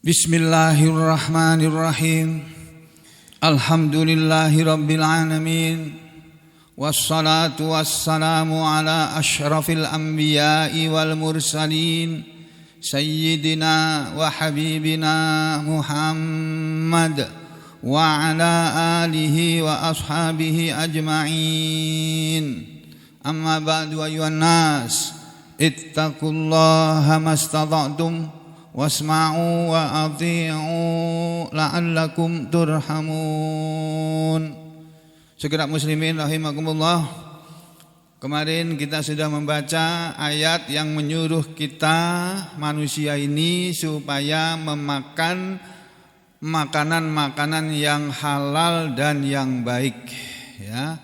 Bismillahirrahmanirrahim. Alhamdulillahi rabbil alamin. Wassalatu wassalamu ala asyrafil anbiya'i wal mursalin Sayyidina wa habibina Muhammad wa ala alihi wa ashabihi ajma'in. Amma ba'du ayyuhan nas, ittaqullaha mastata'tum wasma'u wa ati'u la'allakum turhamun. Segenap muslimin rahimakumullah. Kemarin kita sudah membaca ayat yang menyuruh kita manusia ini supaya memakan makanan-makanan yang halal dan yang baik, ya.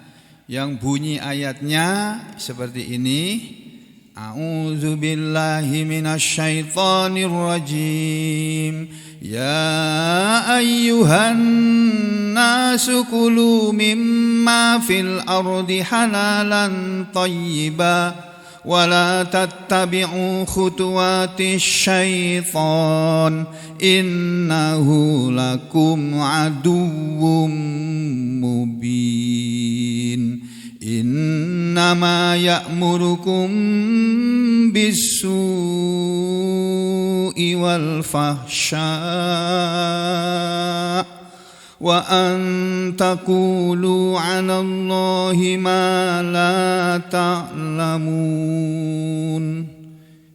Yang bunyi ayatnya seperti ini. A'udzu billahi minasy syaithanir rajim. Ya ayyuhan nasu kulu mimma fil ardi halalan thayyiban wa la tattabi'u khutuwatis syaitan innahu lakum aduwwum mubin. Innama ya'murukum bis-su'i wal fahsya' wa an taqulu 'ala Allahi ma la ta'lamun.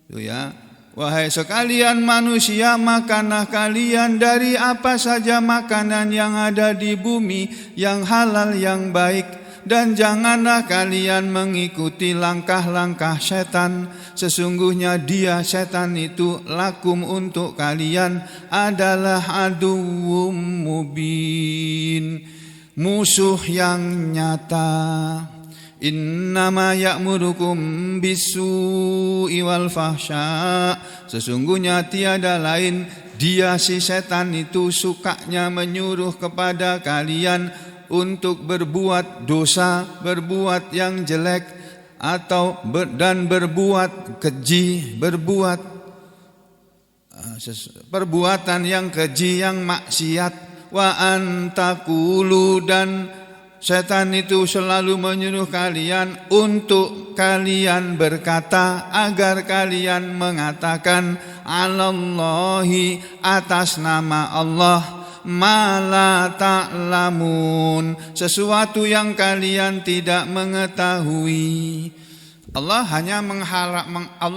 Itu ya. Wahai sekalian manusia, makanlah kalian dari apa saja makanan yang ada di bumi, yang halal, yang baik. Dan janganlah kalian mengikuti langkah-langkah setan. Sesungguhnya dia, setan itu, lakum, untuk kalian, adalah aduwwum mubin, musuh yang nyata. Innama ya'murukum bis-su'i wal fahsya'. Sesungguhnya tiada lain, dia si setan itu sukanya menyuruh kepada kalian untuk berbuat dosa, berbuat yang jelek, atau dan berbuat keji, berbuat perbuatan yang keji, yang maksiat. Wa antakulu, dan setan itu selalu menyuruh kalian untuk kalian berkata, agar kalian mengatakan, 'alallahi, atas nama Allah, ma la ta'lamun, sesuatu yang kalian tidak mengetahui. Allah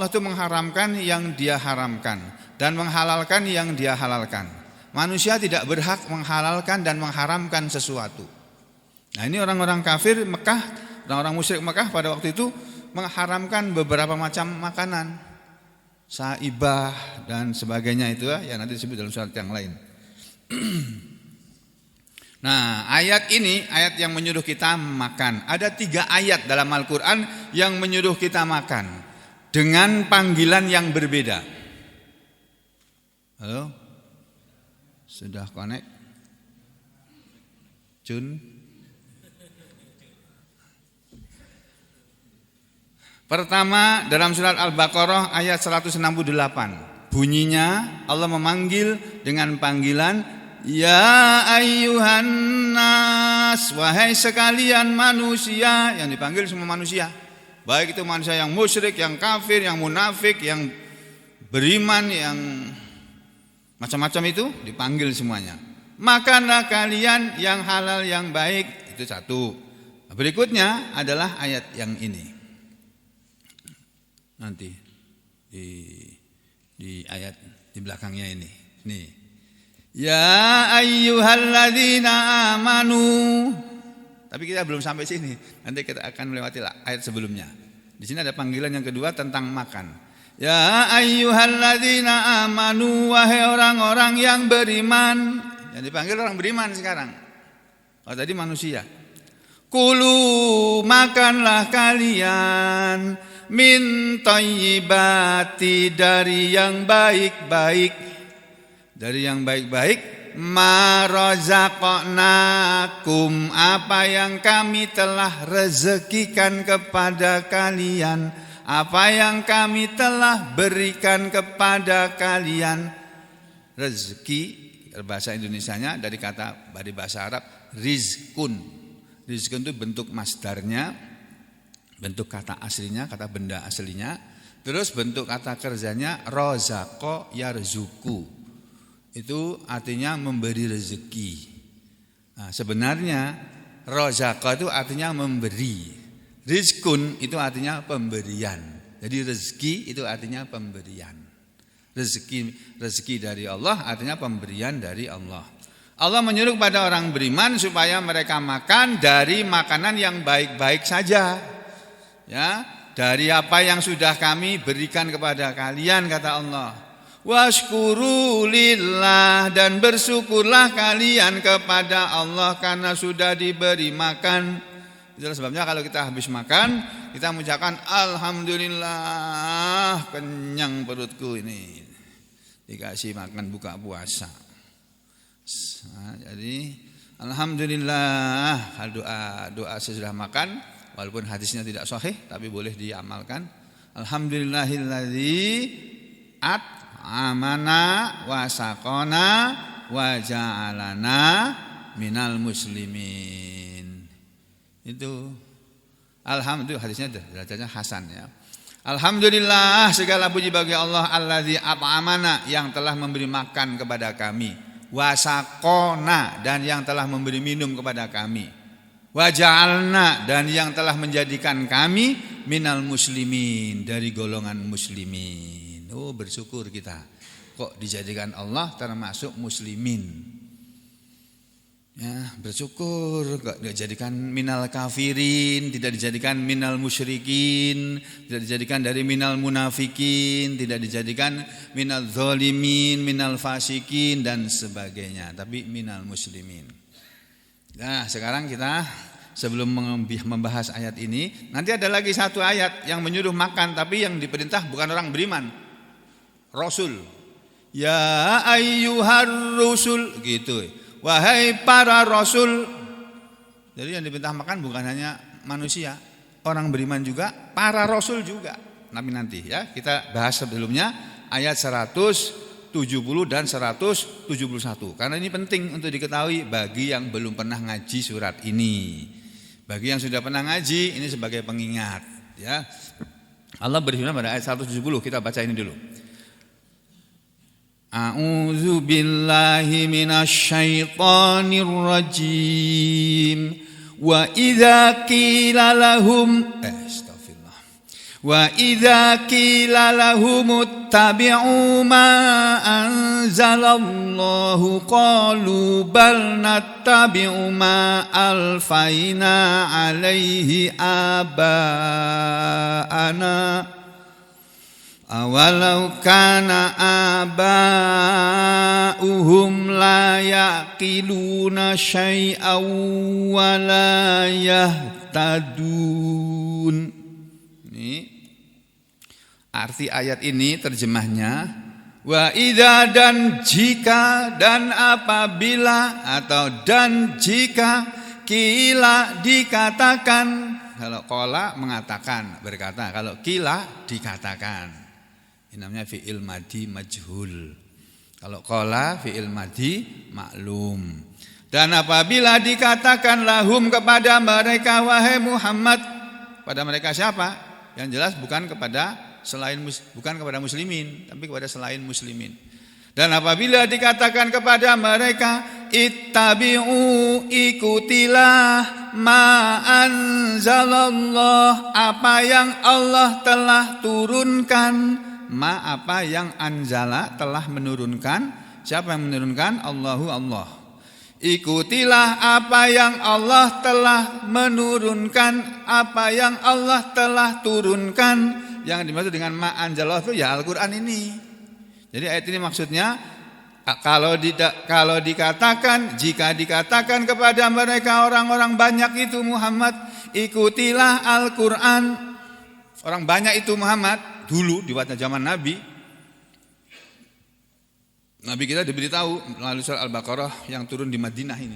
itu mengharamkan yang Dia haramkan dan menghalalkan yang Dia halalkan. Manusia tidak berhak menghalalkan dan mengharamkan sesuatu. Nah, ini orang-orang kafir Mekah, orang-orang musyrik Mekah pada waktu itu mengharamkan beberapa macam makanan, saibah dan sebagainya, itu ya, yang nanti disebut dalam surat yang lain. Nah, ayat ini ayat yang menyuruh kita makan. Ada 3 ayat dalam Al-Quran yang menyuruh kita makan dengan panggilan yang berbeda. Halo? Sudah connect? Jun? Pertama dalam surat Al-Baqarah ayat 168. Bunyinya Allah memanggil dengan panggilan ya ayyuhan nas, wahai sekalian manusia. Yang dipanggil semua manusia, baik itu manusia yang musyrik, yang kafir, yang munafik, yang beriman, yang macam-macam, itu dipanggil semuanya. Makanlah kalian yang halal, yang baik. Itu satu. Berikutnya adalah ayat yang ini. Nanti di ayat di belakangnya ini. Nih. Ya ayyuhalladzina amanu. Tapi kita belum sampai sini. Nanti kita akan melewati ayat sebelumnya. Di sini ada panggilan yang kedua tentang makan. Ya ayyuhalladzina amanu, wahai orang-orang yang beriman. Yang dipanggil orang beriman sekarang. Oh, tadi manusia. Kulu, makanlah kalian, min thayyibati, dari yang baik-baik. Dari yang baik-baik, ma razaqnakum, apa yang kami telah rezekikan kepada kalian, apa yang kami telah berikan kepada kalian. rezeki bahasa Indonesianya dari bahasa Arab rizkun. Rizkun itu bentuk masdarnya, bentuk kata aslinya, kata benda aslinya. Terus bentuk kata kerjanya rozako yarzuku. Itu artinya memberi rezeki. Nah, sebenarnya rozako itu artinya memberi. Rizkun itu artinya pemberian. Jadi rezeki itu artinya pemberian. Rezeki dari Allah artinya pemberian dari Allah. Allah menyuruh kepada orang beriman supaya mereka makan dari makanan yang baik-baik saja. Ya, dari apa yang sudah kami berikan kepada kalian, kata Allah. Washkuru lillah, dan bersyukurlah kalian kepada Allah karena sudah diberi makan. Itulah sebabnya kalau kita habis makan, kita mengucapkan alhamdulillah, kenyang perutku ini, dikasih makan buka puasa. Nah, jadi alhamdulillah, doa sesudah makan, walaupun hadisnya tidak sahih tapi boleh diamalkan. Alhamdulillahilladzi at'amana wa saqana wa ja'alana minal muslimin. Itu alhamdulillah, hadisnya derajatnya hasan ya. Alhamdulillah, segala puji bagi Allah alladzi at'amana, yang telah memberi makan kepada kami, wasaqona, dan yang telah memberi minum kepada kami, waja'alna, dan yang telah menjadikan kami minal muslimin, dari golongan muslimin. Oh, bersyukur kita kok dijadikan Allah termasuk muslimin. Ya, bersyukur kok dijadikan minal kafirin, tidak dijadikan minal musyrikin, tidak dijadikan dari minal munafikin, tidak dijadikan minal zalimin, minal fasikin dan sebagainya, tapi minal muslimin. Nah, sekarang kita sebelum membahas ayat ini, nanti ada lagi satu ayat yang menyuruh makan, tapi yang diperintah bukan orang beriman, Rasul. Ya ayyuhar rusul, gitu. Wahai para rasul. Jadi yang diperintah makan bukan hanya manusia, orang beriman juga, para rasul juga. Tapi nanti ya, kita bahas sebelumnya ayat 170 dan 171. Karena ini penting untuk diketahui bagi yang belum pernah ngaji surat ini. Bagi yang sudah pernah ngaji, ini sebagai pengingat ya. Allah berfirman pada ayat 170, kita baca ini dulu. A'udzu billahi minasyaitonir rajim. Wa idza qila lahum astaghfirullah. Wa idza qila lahum ittabi'u ma anzalallahu qalu bal nattabi'u ma alfaina 'alaihi aba'ana. Awalau kana aba'uhum la yaqiluna syai'aw wa la yahtadun. Ini arti ayat ini, terjemahnya wa idza, dan jika, dan apabila, atau dan jika, kila dikatakan. Kalau qala mengatakan, berkata, kalau kila dikatakan. Ini namanya fi'il madi majhul. Kalau qala fi'il madi maklum. Dan apabila dikatakan lahum, kepada mereka, wahai Muhammad, pada mereka siapa? Yang jelas bukan kepada muslimin, tapi kepada selain muslimin. Dan apabila dikatakan kepada mereka, ittabi'u, ikutilah, ma anzalallah, apa yang Allah telah turunkan. Ma, apa yang anzala, telah menurunkan. Siapa yang menurunkan? Allahu, Allah. Ikutilah apa yang Allah telah menurunkan, apa yang Allah telah turunkan. Yang dimaksud dengan ma anzalallah itu ya Al-Quran ini. Jadi ayat ini maksudnya, kalau dikatakan, jika dikatakan kepada mereka orang-orang banyak itu Muhammad, ikutilah Al-Quran. Orang banyak itu Muhammad. Dulu di waktu zaman Nabi kita diberitahu melalui surah Al-Baqarah yang turun di Madinah ini,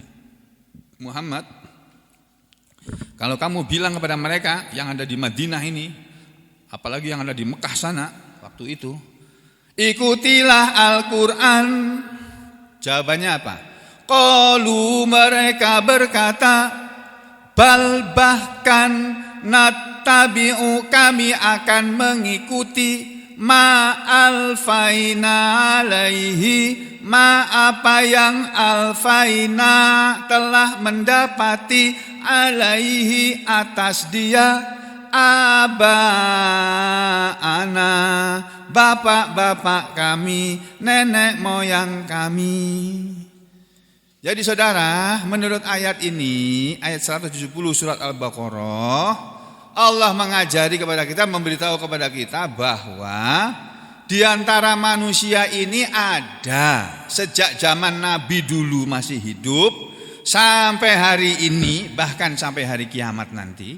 Muhammad, kalau kamu bilang kepada mereka yang ada di Madinah ini, apalagi yang ada di Mekah sana waktu itu, ikutilah Al-Quran. Jawabannya apa? Qalu mereka berkata, bal bahkan nattabi'u kami akan mengikuti ma alfaina alaihi ma apa yang alfaina telah mendapati alaihi atas dia abaana bapak-bapak kami, nenek moyang kami. Jadi saudara, menurut ayat ini, ayat 170 surat Al-Baqarah, Allah mengajari kepada kita, memberitahu kepada kita bahwa di antara manusia ini ada sejak zaman Nabi dulu masih hidup sampai hari ini, bahkan sampai hari kiamat nanti,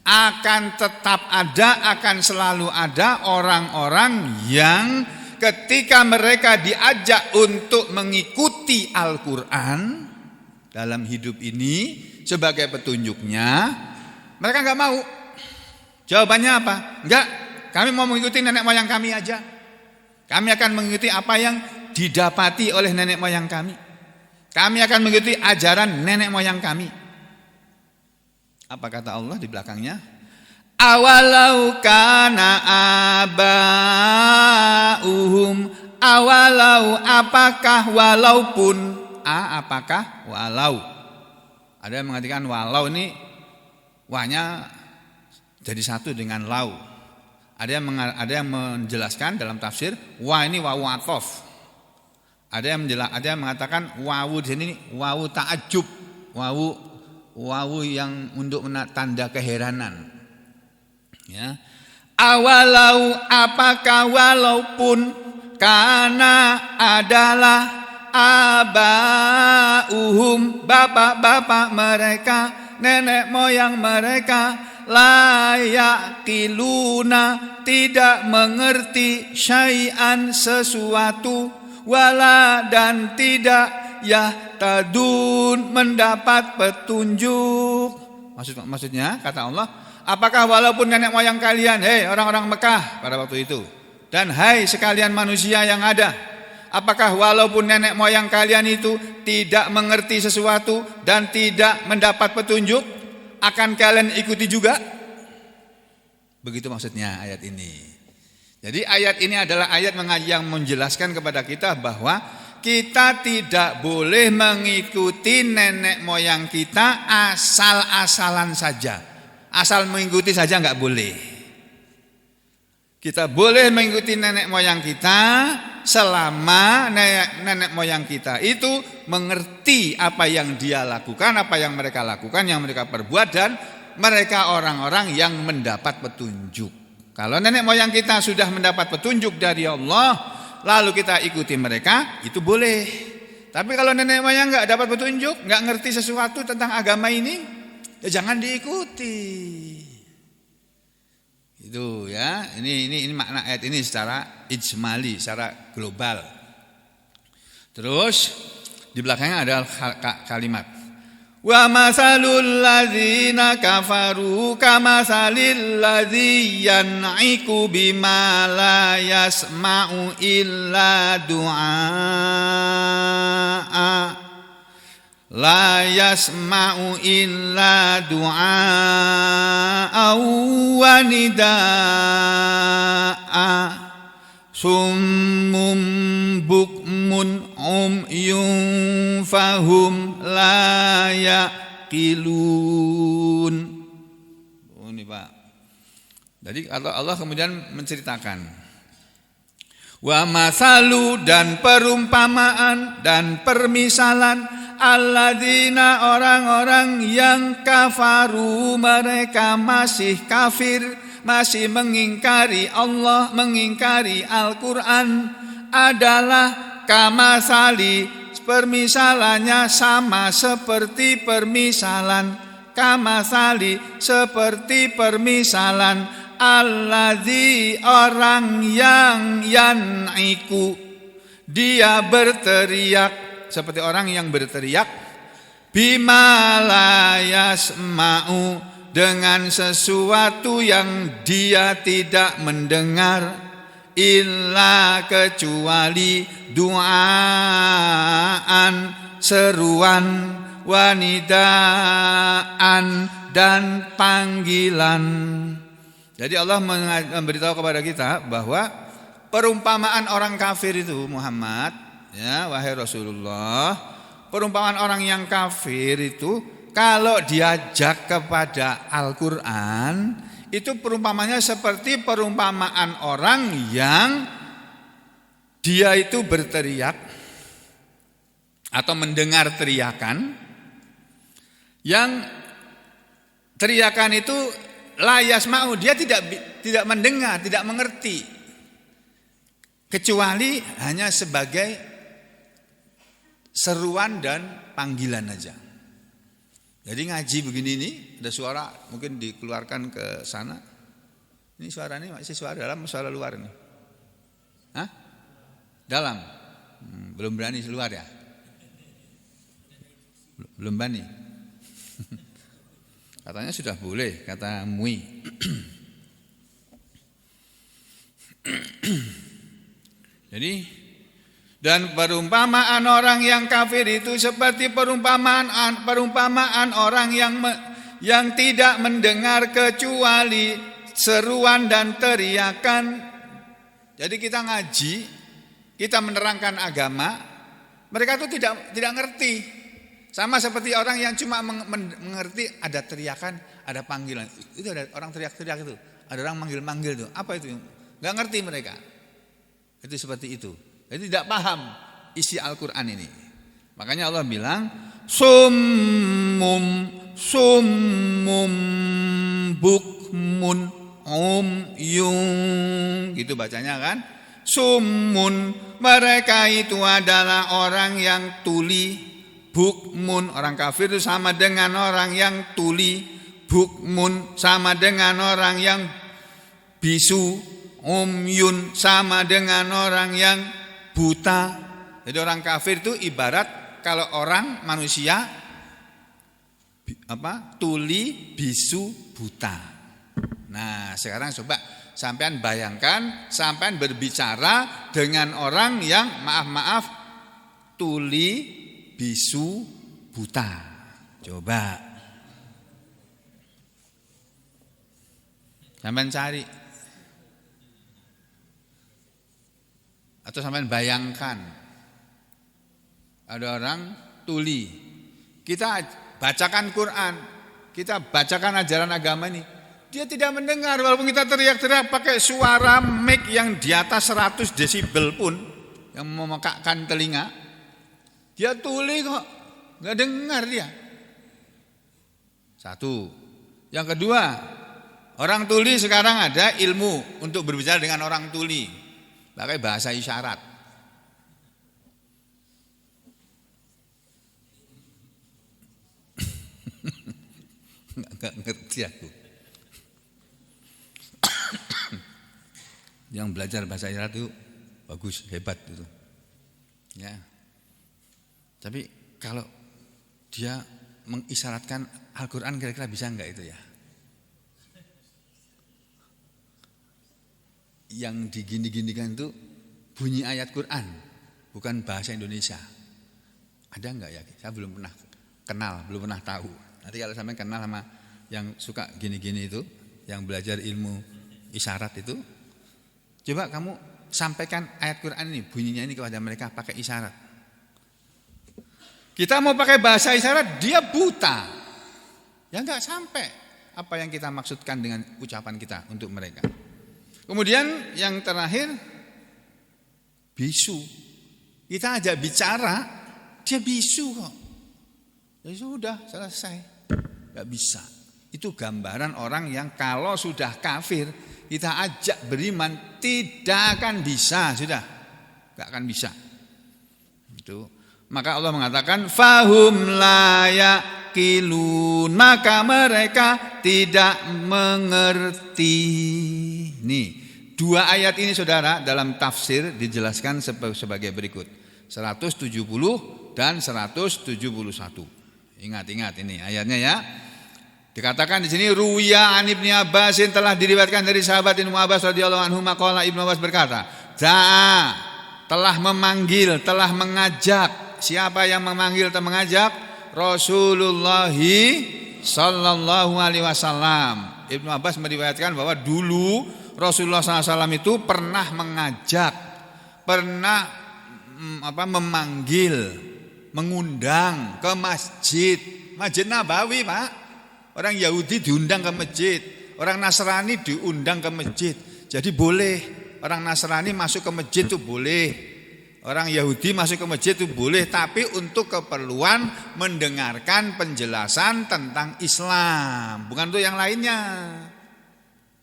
akan tetap ada, akan selalu ada orang-orang yang ketika mereka diajak untuk mengikuti Al-Quran dalam hidup ini sebagai petunjuknya, mereka enggak mau. Jawabannya apa? Enggak, kami mau mengikuti nenek moyang kami aja. Kami akan mengikuti apa yang didapati oleh nenek moyang kami. Kami akan mengikuti ajaran nenek moyang kami. Apa kata Allah di belakangnya? Awalau kana abauhum, awalau apakah walaupun, apakah walau. Ada yang mengatakan walau ini wanya jadi satu dengan lau. Ada yang menjelaskan dalam tafsir wa ini wawu athof. Ada yang mengatakan wawu di sini wawu ta'ajjub, wawu yang untuk tanda keheranan. Ya. Awalau apakah walaupun karena adalah abauhum bapak-bapak mereka, nenek moyang mereka, la yaqiluna tidak mengerti syai'an sesuatu, wala dan tidak yahtadun mendapat petunjuk. Maksudnya kata Allah, apakah walaupun nenek moyang kalian, hei orang-orang Mekah pada waktu itu, dan hai sekalian manusia yang ada, apakah walaupun nenek moyang kalian itu tidak mengerti sesuatu dan tidak mendapat petunjuk, akan kalian ikuti juga? Begitu maksudnya ayat ini. Jadi ayat ini adalah ayat yang menjelaskan kepada kita bahwa kita tidak boleh mengikuti nenek moyang kita asal-asalan saja. Asal mengikuti saja enggak boleh. Kita boleh mengikuti nenek moyang kita selama nenek moyang kita itu mengerti apa yang dia lakukan, apa yang mereka lakukan, yang mereka perbuat, dan mereka orang-orang yang mendapat petunjuk. Kalau nenek moyang kita sudah mendapat petunjuk dari Allah, lalu kita ikuti mereka, itu boleh. Tapi kalau nenek moyang enggak dapat petunjuk, enggak ngerti sesuatu tentang agama ini, ya jangan diikuti. Itu ya, ini makna ayat ini secara ijmali, secara global. Terus di belakangnya ada kalimat wa masalul ladzina kafaru kamasalil ladzi yan'iku bima la yasma'u illa du'a la yasma'u illa du'a wa nida'a summum bukmun umyun fahum la yaqilun. Oh ini Pak. Jadi Allah kemudian menceritakan wa masalu dan perumpamaan dan permisalan alladzina orang-orang yang kafaru mereka masih kafir, masih mengingkari Allah, mengingkari Al-Quran adalah kamasali, permisalannya sama seperti permisalan kamasali, seperti permisalan alladzi orang yang yan'iku dia berteriak, seperti orang yang berteriak bima la yasma'u dengan sesuatu yang dia tidak mendengar illa kecuali duaan seruan wanidaan dan panggilan. Jadi Allah memberitahu kepada kita bahwa perumpamaan orang kafir itu Muhammad, ya wahai Rasulullah, perumpamaan orang yang kafir itu kalau diajak kepada Al-Qur'an itu perumpamanya seperti perumpamaan orang yang dia itu berteriak atau mendengar teriakan, yang teriakan itu la yasma'u, dia tidak mendengar, tidak mengerti, kecuali hanya sebagai seruan dan panggilan aja. Jadi ngaji begini ini ada suara mungkin dikeluarkan ke sana. Ini suara ini masih suara dalam, suara luar ini. Hah? Dalam. Belum berani keluar ya? Belum berani. Katanya sudah boleh, kata MUI. Jadi, dan perumpamaan orang yang kafir itu seperti perumpamaan orang yang tidak mendengar kecuali seruan dan teriakan. Jadi kita ngaji, kita menerangkan agama, mereka itu tidak ngerti. Sama seperti orang yang cuma mengerti ada teriakan, ada panggilan. Itu ada orang teriak-teriak itu, ada orang manggil-manggil itu. Apa itu? Enggak ngerti mereka. Itu seperti itu. Jadi tidak paham isi Al-Qur'an ini. Makanya Allah bilang summum bukmun umyun. Gitu bacanya kan? Summun, mereka itu adalah orang yang tuli. Bukmun, orang kafir itu sama dengan orang yang tuli. Bukmun sama dengan orang yang bisu. Umyun sama dengan orang yang buta. Jadi orang kafir itu ibarat kalau orang manusia tuli, bisu, buta. Nah, sekarang coba sampean bayangkan, sampean berbicara dengan orang yang maaf tuli, bisu, buta. Coba sampean cari atau sampean bayangkan ada orang tuli, kita bacakan Quran, kita bacakan ajaran agama ini, dia tidak mendengar walaupun kita teriak-teriak pakai suara mic yang di atas 100 desibel pun yang memekakkan telinga. Dia tuli kok, nggak dengar dia. Satu. Yang kedua, orang tuli sekarang ada ilmu untuk berbicara dengan orang tuli, pakai bahasa isyarat. Nggak ngerti aku. Yang belajar bahasa isyarat itu bagus, hebat itu. Ya. Tapi kalau dia mengisyaratkan Al-Quran kira-kira bisa enggak itu ya? Yang digini-ginikan itu bunyi ayat Quran, bukan bahasa Indonesia. Ada enggak ya? Saya belum pernah kenal, belum pernah tahu. Nanti kalau sampai kenal sama yang suka gini-gini itu, yang belajar ilmu isyarat itu, coba kamu sampaikan ayat Quran ini, bunyinya ini kepada mereka pakai isyarat. Kita mau pakai bahasa isyarat, dia buta. Ya enggak sampai apa yang kita maksudkan dengan ucapan kita untuk mereka. Kemudian yang terakhir, bisu. Kita ajak bicara, dia bisu kok. Ya sudah, selesai. Enggak bisa. Itu gambaran orang yang kalau sudah kafir, kita ajak beriman, tidak akan bisa, sudah. Enggak akan bisa. Itu. Maka Allah mengatakan fahum la yaqilun, maka mereka tidak mengerti. Nih, dua ayat ini saudara dalam tafsir dijelaskan sebagai berikut. 170 dan 171. Ingat ini ayatnya ya. Dikatakan di sini ruya an Ibnu Abbas, telah diriwayatkan dari sahabat Ibnu Abbas radhiyallahu anhu maqala Ibnu Abbas berkata, "Da'a, telah memanggil, telah mengajak." Siapa yang memanggil atau mengajak? Rasulullah sallallahu alaihi wasallam. Ibnu Abbas meriwayatkan bahwa dulu Rasulullah SAW itu pernah mengajak, pernah memanggil, mengundang ke masjid, Masjid Nabawi, Pak. Orang Yahudi diundang ke masjid, orang Nasrani diundang ke masjid. Jadi boleh, orang Nasrani masuk ke masjid itu boleh, orang Yahudi masuk ke masjid itu boleh, tapi untuk keperluan mendengarkan penjelasan tentang Islam, bukan untuk yang lainnya.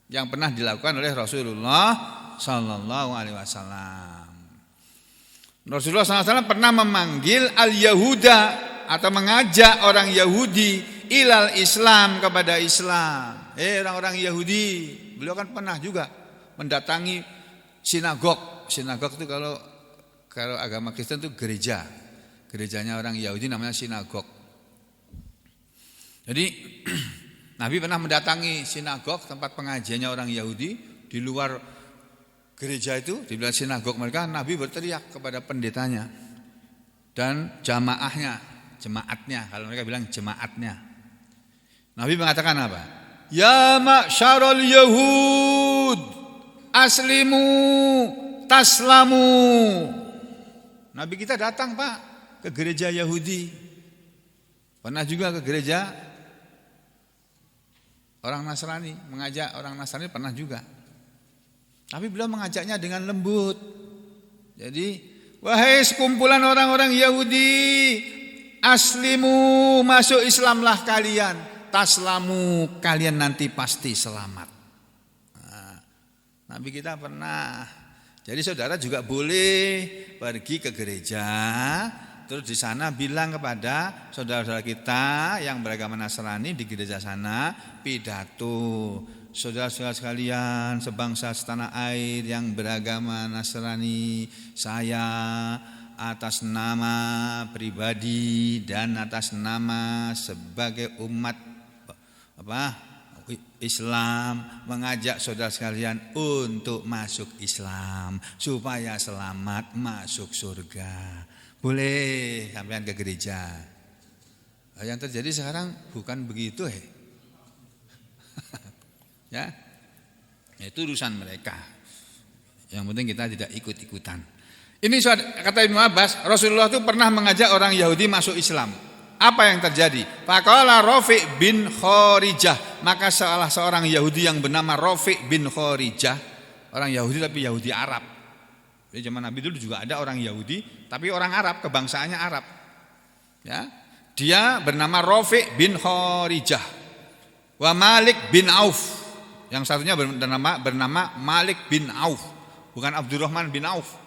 Yang pernah dilakukan oleh Rasulullah Sallallahu Alaihi Wasallam. Rasulullah SAW pernah memanggil al-Yahuda atau mengajak orang Yahudi ilal Islam, kepada Islam. Orang-orang Yahudi, beliau kan pernah juga mendatangi sinagog. Sinagog itu kalau agama Kristen itu gereja. Gerejanya orang Yahudi namanya sinagog. Jadi Nabi pernah mendatangi sinagog, tempat pengajiannya orang Yahudi. Di luar gereja itu, di belakang sinagog mereka, Nabi berteriak kepada pendetanya dan jemaatnya, kalau mereka bilang jemaatnya. Nabi mengatakan apa? Ya ma'syarul Yahud, aslimu taslamu. Nabi kita datang, Pak, ke gereja Yahudi. Pernah juga ke gereja orang Nasrani, mengajak orang Nasrani pernah juga. Tapi beliau mengajaknya dengan lembut. Jadi, wahai sekumpulan orang-orang Yahudi, aslimu, masuk Islamlah kalian. Taslamu, kalian nanti pasti selamat. Nah, Nabi kita pernah. Jadi saudara juga boleh pergi ke gereja, terus di sana bilang kepada saudara-saudara kita yang beragama Nasrani di gereja sana, pidato. Saudara-saudara sekalian, sebangsa setanah air yang beragama Nasrani, saya atas nama pribadi dan atas nama sebagai umat Islam mengajak saudara sekalian untuk masuk Islam supaya selamat masuk surga. Boleh sampean ke gereja. Yang terjadi sekarang bukan begitu, ya, itu urusan mereka. Yang penting kita tidak ikut-ikutan. Ini kata Ibnu Abbas, Rasulullah itu pernah mengajak orang Yahudi masuk Islam. Apa yang terjadi? Faqala Rafi' bin Kharijah, maka salah seorang Yahudi yang bernama Rafi' bin Kharijah, orang Yahudi tapi Yahudi Arab. Di zaman Nabi dulu juga ada orang Yahudi tapi orang Arab, kebangsaannya Arab. Ya, dia bernama Rafi' bin Kharijah. Wa Malik bin Auf. Yang satunya bernama Malik bin Auf, bukan Abdurrahman bin Auf.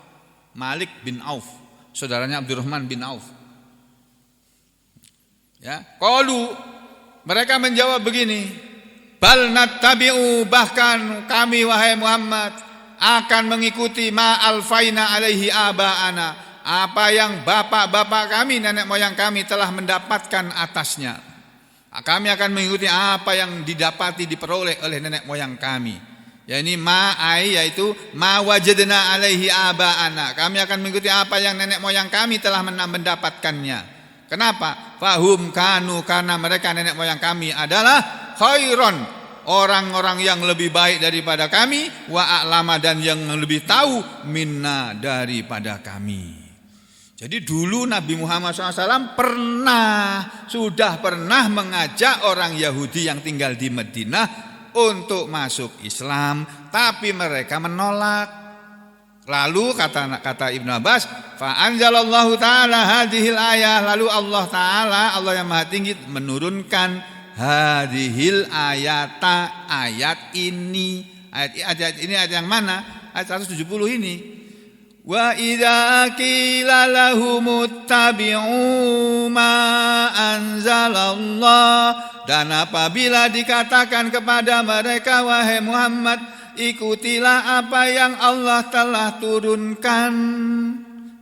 Malik bin Auf, saudaranya Abdurrahman bin Auf. Ya, qalu, mereka menjawab begini, bal nattabi'u, bahkan kami wahai Muhammad akan mengikuti ma alfaina alaihi aba'ana, apa yang bapak-bapak kami, nenek moyang kami telah mendapatkan atasnya. Kami akan mengikuti apa yang didapati, diperoleh oleh nenek moyang kami. Yani yaitu ma wajadna alaihi aba'ana. Kami akan mengikuti apa yang nenek moyang kami telah mendapatkannya. Kenapa? Fahum kanu, karena mereka nenek moyang kami adalah khairon, orang-orang yang lebih baik daripada kami, wa a'lama, dan yang lebih tahu minna, daripada kami. Jadi dulu Nabi Muhammad SAW sudah pernah mengajak orang Yahudi yang tinggal di Madinah untuk masuk Islam, tapi mereka menolak. Lalu kata Ibnu Abbas, fa anzalallahu ta'ala hadhil ayah, lalu Allah Ta'ala, Allah yang Maha Tinggi, menurunkan hadhil ayata, ayat ini. Ayat ini ayat yang mana? Ayat 170 ini. Wa idza qila lahumuttabi'u ma anzalallah, dan apabila dikatakan kepada mereka, wahai Muhammad, ikutilah apa yang Allah telah turunkan.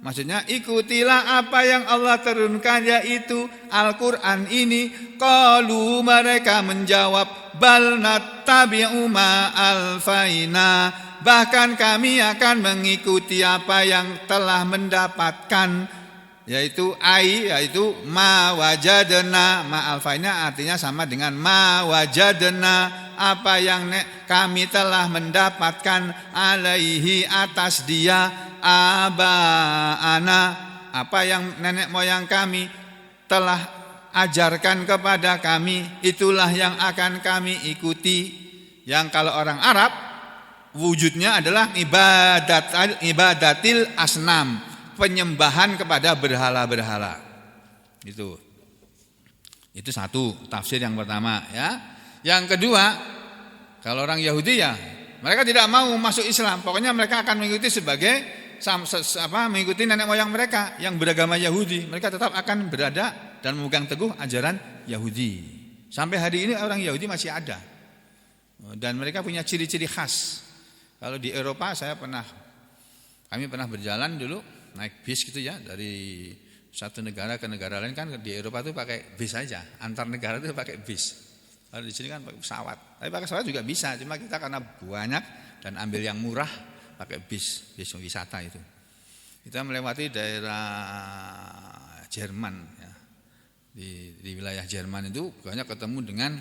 Maksudnya ikutilah apa yang Allah turunkan, yaitu Al-Quran ini. Qalu, mereka menjawab, bal nattabi'u ma alfaina, bahkan kami akan mengikuti apa yang telah mendapatkan, yaitu ma wajadna. Ma alfaina artinya sama dengan ma wajadna, apa yang kami telah mendapatkan, alaihi atas dia, abaana, apa yang nenek moyang kami telah ajarkan kepada kami, itulah yang akan kami ikuti. Yang kalau orang Arab wujudnya adalah ibadatil asnam, penyembahan kepada berhala-berhala. Itu satu tafsir yang pertama ya. Yang kedua, kalau orang Yahudi ya mereka tidak mau masuk Islam, pokoknya mereka akan mengikuti mengikuti nenek moyang mereka yang beragama Yahudi. Mereka tetap akan berada dan memegang teguh ajaran Yahudi. Sampai hari ini orang Yahudi masih ada. Dan mereka punya ciri-ciri khas. Kalau di Eropa kami pernah berjalan dulu naik bis gitu ya, dari satu negara ke negara lain. Kan di Eropa itu pakai bis saja, antar negara itu pakai bis. Kalau di sini kan pakai pesawat. Tapi pakai pesawat juga bisa, cuma kita karena banyak dan ambil yang murah pakai bis wisata itu. Kita melewati daerah Jerman ya. Di wilayah Jerman itu banyak ketemu dengan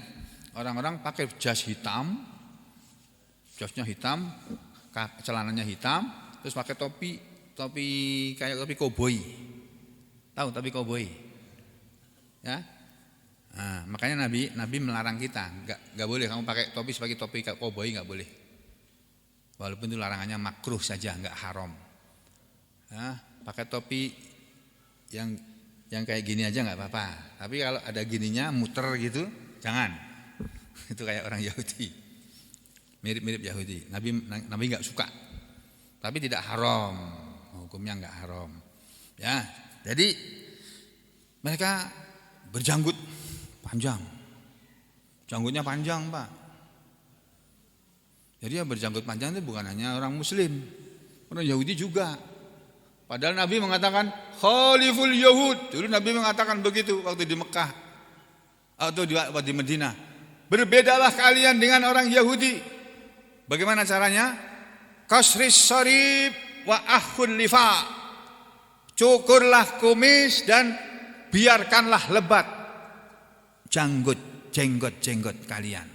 orang-orang pakai jas hitam, jasnya hitam, celananya hitam, terus pakai topi kayak topi koboi. Tahu topi koboi? Ya. Nah, makanya Nabi melarang kita, enggak boleh kamu pakai topi sebagai topi koboi, enggak boleh. Walaupun itu larangannya makruh saja, enggak haram. Nah, pakai topi yang kayak gini aja enggak apa-apa. Tapi kalau ada gininya muter gitu, jangan. Itu kayak orang Yahudi. Mirip-mirip Yahudi. Nabi enggak suka. Tapi tidak haram. Hukumnya enggak haram. Ya, jadi mereka berjanggut panjang. Janggutnya panjang, Pak. Jadi yang berjanggut panjang itu bukan hanya orang Muslim, orang Yahudi juga. Padahal Nabi mengatakan khaliful Yahud. Dulu Nabi mengatakan begitu waktu di Mekah atau di Madinah. Berbedalah kalian dengan orang Yahudi. Bagaimana caranya? Kasris sarib wa akhun lifa. Cukurlah kumis dan biarkanlah lebat jenggot kalian.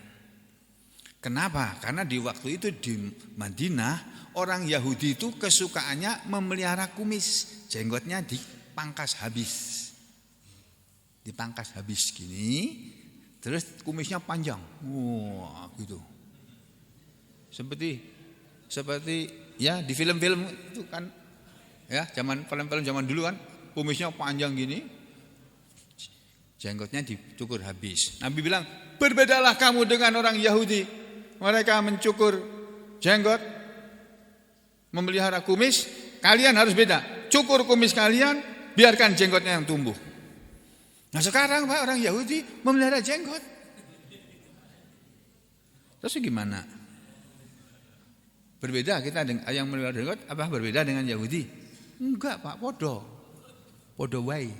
Kenapa? Karena di waktu itu di Madinah orang Yahudi itu kesukaannya memelihara kumis, jenggotnya dipangkas habis. Dipangkas habis gini, terus kumisnya panjang. Wah, gitu. Seperti ya di film-film itu kan ya, film-film zaman dulu kan kumisnya panjang gini. Jenggotnya dicukur habis. Nabi bilang, berbedalah kamu dengan orang Yahudi. Mereka mencukur jenggot, memelihara kumis. Kalian harus beda. Cukur kumis kalian, biarkan jenggotnya yang tumbuh. Nah sekarang Pak, orang Yahudi memelihara jenggot. Terus gimana? Berbeda kita dengan yang memelihara jenggot, apa berbeda dengan Yahudi? Enggak Pak, podo wae.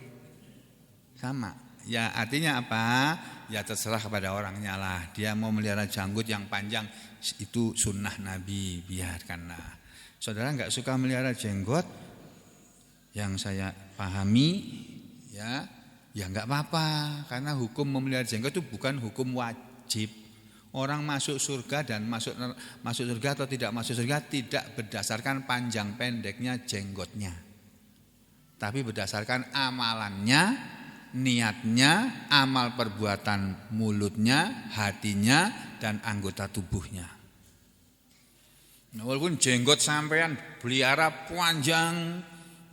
Sama. Ya artinya apa? Ya terserah kepada orangnya lah. Dia mau melihara janggut yang panjang, itu sunnah Nabi, biarkanlah. Saudara enggak suka melihara jenggot, yang saya pahami ya enggak apa-apa. Karena hukum memelihara jenggot itu bukan hukum wajib. Orang masuk surga dan masuk surga atau tidak masuk surga tidak berdasarkan panjang pendeknya jenggotnya, tapi berdasarkan amalannya, niatnya, amal perbuatan mulutnya, hatinya, dan anggota tubuhnya. Nah, walaupun jenggot sampean pelihara panjang,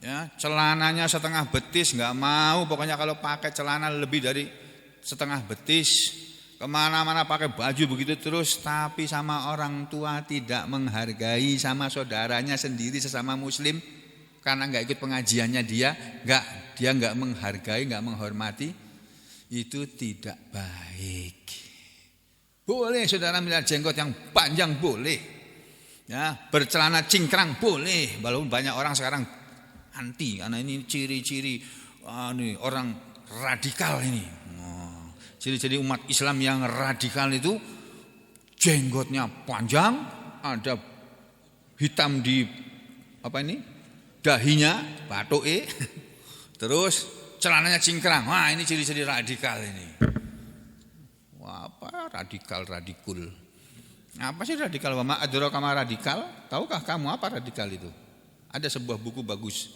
ya, celananya setengah betis, nggak mau. Pokoknya kalau pakai celana lebih dari setengah betis, kemana-mana pakai baju begitu terus, tapi sama orang tua tidak menghargai, sama saudaranya sendiri sesama Muslim. Karena enggak ikut pengajiannya dia enggak menghargai, enggak menghormati, itu tidak baik. Boleh saudara melihara jenggot yang panjang, boleh. Ya, bercelana cingkrang boleh. Walaupun banyak orang sekarang anti karena ini ciri-ciri nih, orang radikal ini. Ciri-ciri umat Islam yang radikal itu jenggotnya panjang, ada hitam di dahinya, batoke, terus celananya cingkrang. Wah, ini ciri-ciri radikal ini. Wah, apa radikul? Apa sih radikal? Wa ma adraka ma radikal? Tahukah kamu apa radikal itu? Ada sebuah buku bagus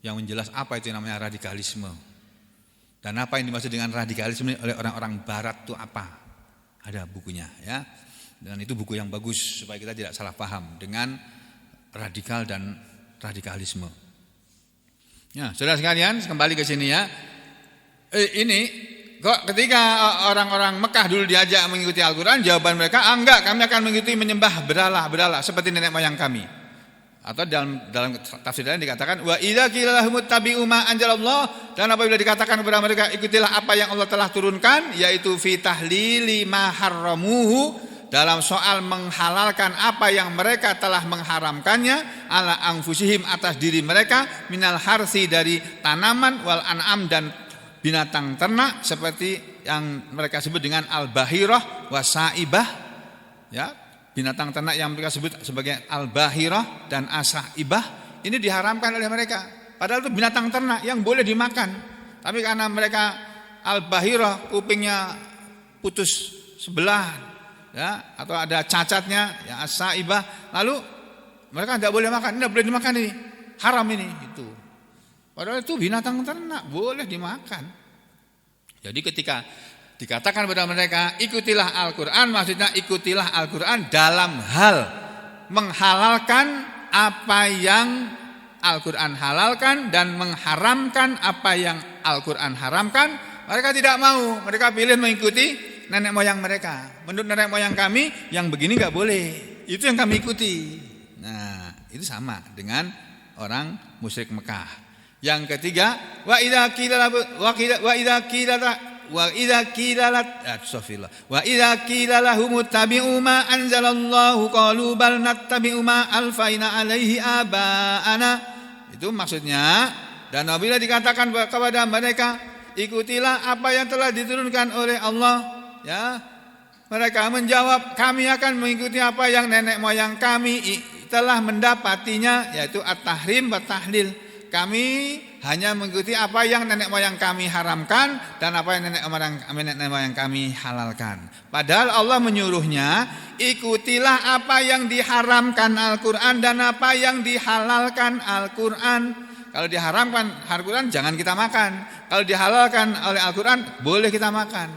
yang menjelaskan apa itu namanya radikalisme. Dan apa yang dimaksud dengan radikalisme oleh orang-orang barat itu apa? Ada bukunya ya. Dan itu buku yang bagus supaya kita tidak salah paham dengan radikal dan radikalisme. Ya, saudara sekalian, kembali ke sini ya. Ini kok ketika orang-orang Mekah dulu diajak mengikuti Al-Quran, jawaban mereka, enggak, kami akan mengikuti menyembah berhala seperti nenek moyang kami. Atau dalam tafsir lain dikatakan wa idza qila lahum ittabi'u ma anzalallah, dan apabila dikatakan kepada mereka ikutilah apa yang Allah telah turunkan, yaitu fi tahlili ma harramuhu, dalam soal menghalalkan apa yang mereka telah mengharamkannya, ala anfusihim, atas diri mereka, minal harsi, dari tanaman, wal an'am, dan binatang ternak, seperti yang mereka sebut dengan al-bahirah wasaibah ya, binatang ternak yang mereka sebut sebagai al-bahirah dan asaibah, ini diharamkan oleh mereka. Padahal itu binatang ternak yang boleh dimakan, tapi karena mereka al-bahirah kupingnya putus sebelah ya, atau ada cacatnya ya, asaibah, lalu mereka tidak boleh makan, tidak boleh dimakan, ini haram ini itu. Padahal itu binatang ternak boleh dimakan. Jadi ketika dikatakan kepada mereka ikutilah Al-Quran, maksudnya ikutilah Al-Quran dalam hal menghalalkan apa yang Al-Quran halalkan dan mengharamkan apa yang Al-Quran haramkan. Mereka tidak mau, mereka pilih mengikuti nenek moyang mereka. Menurut nenek moyang kami yang begini gak boleh, itu yang kami ikuti. Nah, itu sama dengan orang musyrik Mekah. Yang ketiga, wa idza qila lahum ittabi'u ma anzalallahu qalu bal nattabi'u ma alfaina alaihi aba'ana. Itu maksudnya, dan apabila dikatakan kepada mereka ikutilah apa yang telah diturunkan oleh Allah ya, mereka menjawab kami akan mengikuti apa yang nenek moyang kami telah mendapatinya, yaitu at-tahrim wa tahlil. Kami hanya mengikuti apa yang nenek moyang kami haramkan dan apa yang nenek moyang kami halalkan. Padahal Allah menyuruhnya ikutilah apa yang diharamkan Al-Quran dan apa yang dihalalkan Al-Quran. Kalau diharamkan Al-Quran jangan kita makan, kalau dihalalkan oleh Al-Quran boleh kita makan.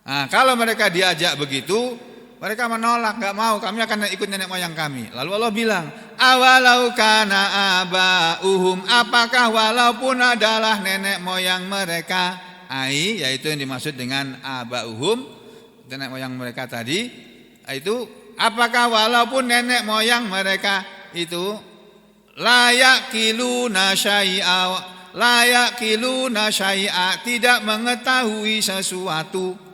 Nah, kalau mereka diajak begitu, mereka menolak, enggak mau, kami akan ikut nenek moyang kami. Lalu Allah bilang, awalau kana aba'uhum, apakah walaupun adalah nenek moyang mereka, yaitu yang dimaksud dengan aba'uhum, nenek moyang mereka tadi, itu apakah walaupun nenek moyang mereka itu layak kiluna syai'a, tidak mengetahui sesuatu.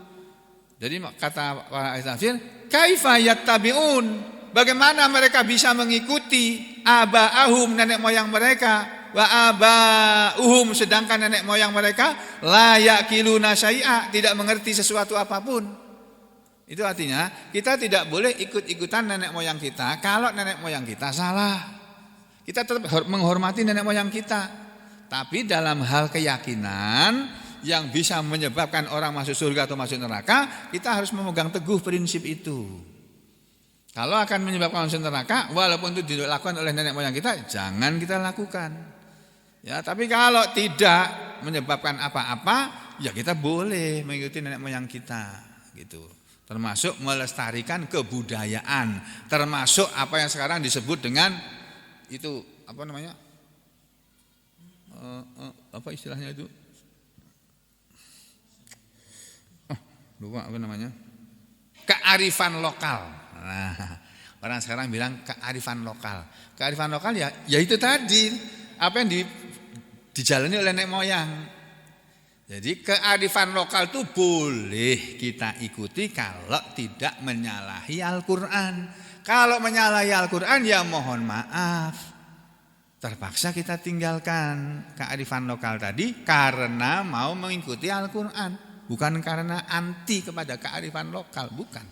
Jadi kata para ahli tafsir, kaifa yattabi'un, bagaimana mereka bisa mengikuti aba'ahum, nenek moyang mereka, wa aba'uhum, sedangkan nenek moyang mereka la yaqiluna syai'a, tidak mengerti sesuatu apapun. Itu artinya kita tidak boleh ikut-ikutan nenek moyang kita kalau nenek moyang kita salah. Kita tetap menghormati nenek moyang kita, tapi dalam hal keyakinan yang bisa menyebabkan orang masuk surga atau masuk neraka, kita harus memegang teguh prinsip itu. Kalau akan menyebabkan masuk neraka, walaupun itu dilakukan oleh nenek moyang kita, jangan kita lakukan. Ya, tapi kalau tidak menyebabkan apa-apa, ya kita boleh mengikuti nenek moyang kita, gitu. Termasuk melestarikan kebudayaan, termasuk apa yang sekarang disebut dengan itu apa namanya? Apa istilahnya itu? Lupa apa namanya? Kearifan lokal. Nah, orang sekarang bilang kearifan lokal. Kearifan lokal ya itu tadi apa yang dijalani oleh nenek moyang. Jadi kearifan lokal itu boleh kita ikuti kalau tidak menyalahi Al-Quran. Kalau menyalahi Al-Quran ya mohon maaf. terpaksa kita tinggalkan kearifan lokal tadi karena mau mengikuti Al-Quran, bukan karena anti kepada kearifan lokal, bukan.